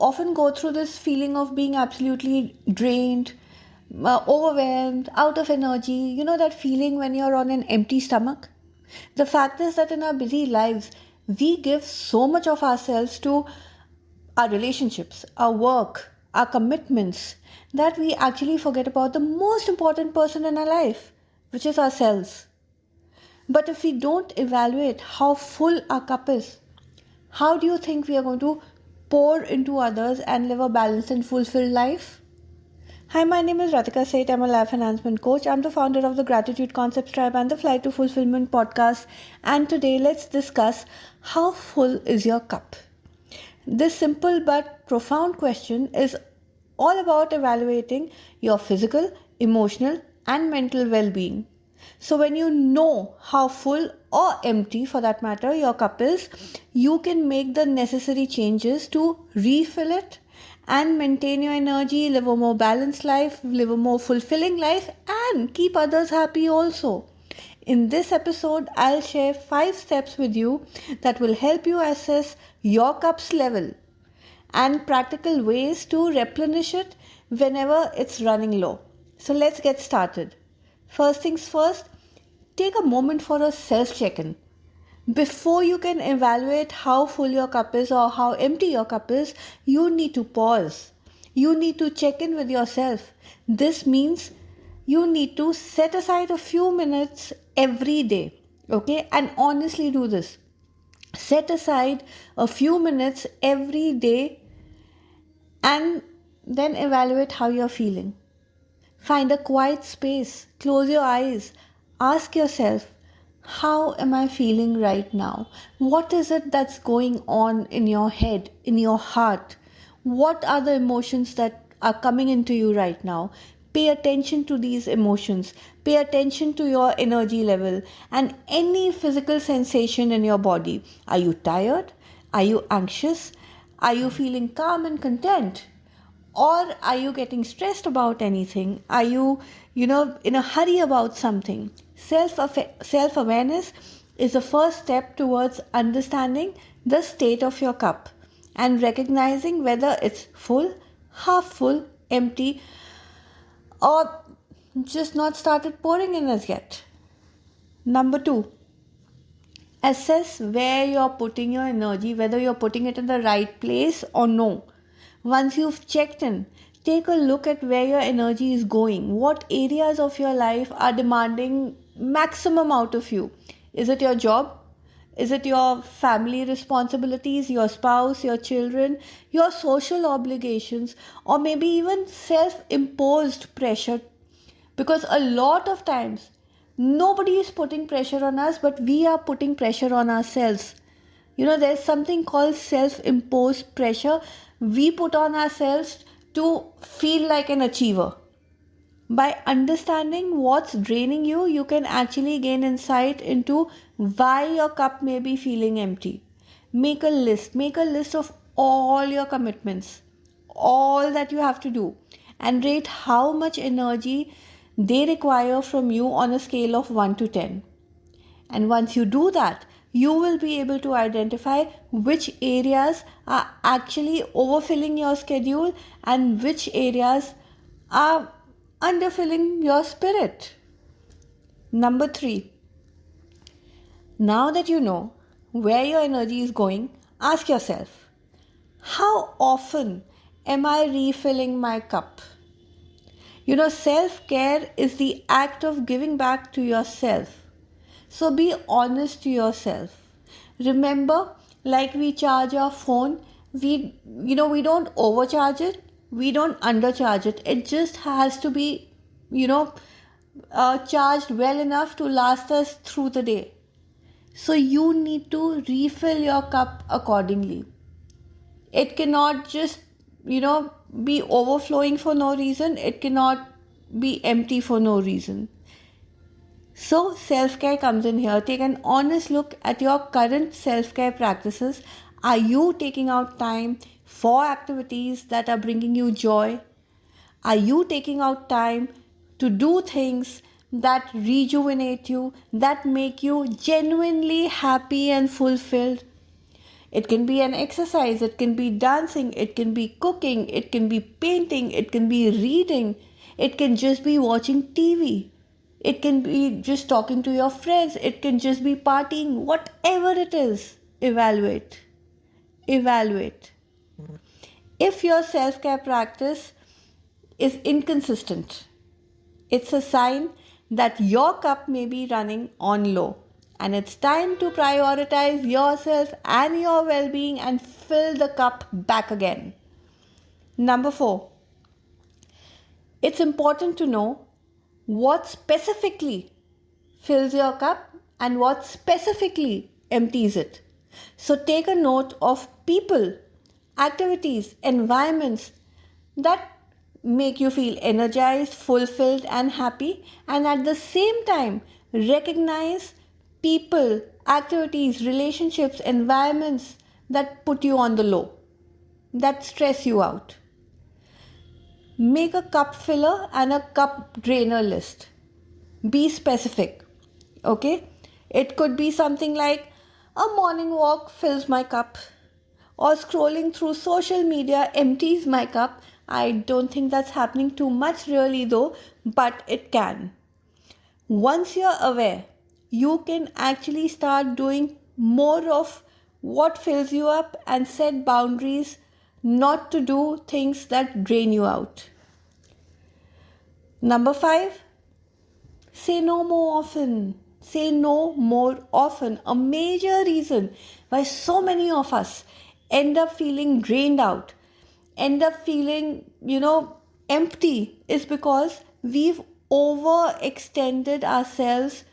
often go through this feeling of being absolutely drained, overwhelmed, out of energy? You know that feeling when you're on an empty stomach? The fact is that in our busy lives, we give so much of ourselves to our relationships, our work, our commitments, that we actually forget about the most important person in our life, which is ourselves. But if we don't evaluate how full our cup is, how do you think we are going to pour into others and live a balanced and fulfilled life? Hi, my name is Ratika Seth. I'm a life enhancement coach. I'm the founder of the Gratitude Concepts Tribe and the Flight to Fulfillment podcast. And today, let's discuss how full is your cup? This simple but profound question is all about evaluating your physical, emotional, and mental well being. So, when you know how full or empty, for that matter, your cup is, you can make the necessary changes to refill it and maintain your energy, live a more balanced life, live a more fulfilling life, and keep others happy also. In this episode, I'll share 5 steps with you that will help you assess your cup's level and practical ways to replenish it whenever it's running low. So let's get started. First things first, take a moment for a self check-in. Before you can evaluate how full your cup is or how empty your cup is, you need to pause. You need to check in with yourself. This means you need to set aside a few minutes every day, okay? And honestly do this. Set aside a few minutes every day and then evaluate how you're feeling. Find a quiet space, close your eyes, ask yourself, how am I feeling right now? What is it that's going on in your head, in your heart? What are the emotions that are coming into you right now? Pay attention to these emotions. Pay attention to your energy level and any physical sensation in your body. Are you tired? Are you anxious? Are you feeling calm and content? Or are you getting stressed about anything? Are you, in a hurry about something? Self-awareness is the first step towards understanding the state of your cup and recognizing whether it's full, half full, empty, or just not started pouring in as yet. Number 2, assess where you're putting your energy, whether you're putting it in the right place or no. Once you've checked in, take a look at where your energy is going. What areas of your life are demanding maximum out of you? Is it your job? Is it your family responsibilities, your spouse, your children, your social obligations, or maybe even self-imposed pressure? Because a lot of times, nobody is putting pressure on us, but we are putting pressure on ourselves. There's something called self-imposed pressure we put on ourselves to feel like an achiever. By understanding what's draining you, you can actually gain insight into why your cup may be feeling empty. Make a list of all your commitments, all that you have to do, and rate how much energy they require from you on a scale of 1 to 10. And once you do that, you will be able to identify which areas are actually overfilling your schedule and which areas are underfilling your spirit. Number 3, now that you know where your energy is going, ask yourself, how often am I refilling my cup? Self-care is the act of giving back to yourself. So be honest to yourself. Remember, like we charge our phone, we don't overcharge it, we don't undercharge it. It just has to be, charged well enough to last us through the day. So you need to refill your cup accordingly. It cannot just, be overflowing for no reason. It cannot be empty for no reason. So self-care comes in here. Take an honest look at your current self-care practices. Are you taking out time for activities that are bringing you joy? Are you taking out time to do things that rejuvenate you, that make you genuinely happy and fulfilled? It can be an exercise, it can be dancing, it can be cooking, it can be painting, it can be reading, it can just be watching TV, it can be just talking to your friends, it can just be partying, whatever it is. Evaluate. Evaluate. If your self care practice is inconsistent, it's a sign that your cup may be running on low. And it's time to prioritize yourself and your well being and fill the cup back again. Number 4, it's important to know what specifically fills your cup and what specifically empties it. So take a note of people, activities, environments that make you feel energized, fulfilled, and happy, and at the same time, recognize people, activities, relationships, environments that put you on the low, that stress you out. Make a cup filler and a cup drainer list. Be specific. Okay? It could be something like a morning walk fills my cup, or scrolling through social media empties my cup. I don't think that's happening too much really though, but it can. Once you're aware, you can actually start doing more of what fills you up and set boundaries not to do things that drain you out. Number 5, say no more often. Say no more often. A major reason why so many of us end up feeling drained out, end up feeling, empty is because we've overextended ourselves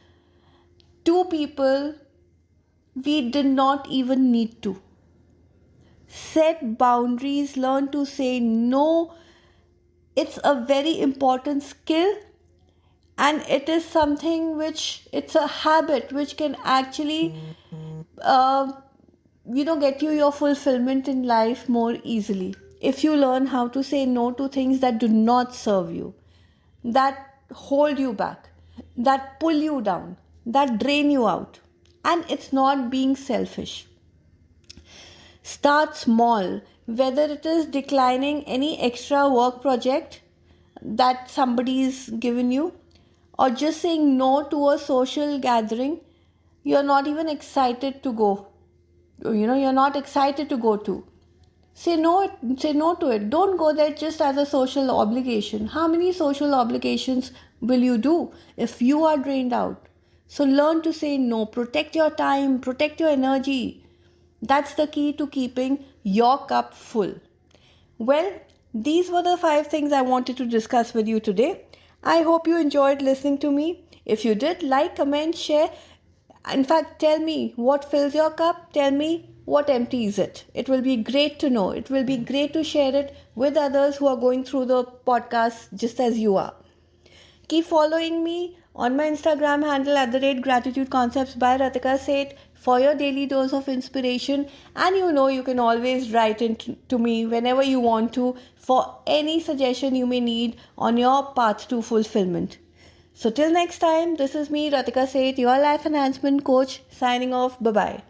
to people we did not even need to. Set boundaries, learn to say no. It's a very important skill, and it is something which it's a habit which can actually get you your fulfillment in life more easily. If you learn how to say no to things that do not serve you, that hold you back, that pull you down, that drain you out, and it's not being selfish. Start small, whether it is declining any extra work project that somebody's given you, or just saying no to a social gathering you're not even excited to go. You're not excited to go to. Say no to it. Don't go there just as a social obligation. How many social obligations will you do if you are drained out? So learn to say no. Protect your time, protect your energy. That's the key to keeping your cup full. Well, these were the 5 things I wanted to discuss with you today. I hope you enjoyed listening to me. If you did, like, comment, share. In fact, tell me what fills your cup. Tell me what empties it. It will be great to know. It will be great to share it with others who are going through the podcast just as you are. Keep following me on my Instagram handle @Gratitude Concepts by Ratika Seth for your daily dose of inspiration. And you can always write in to me whenever you want to for any suggestion you may need on your path to fulfillment. So till next time, this is me, Ratika Seth, your life enhancement coach, signing off. Bye-bye.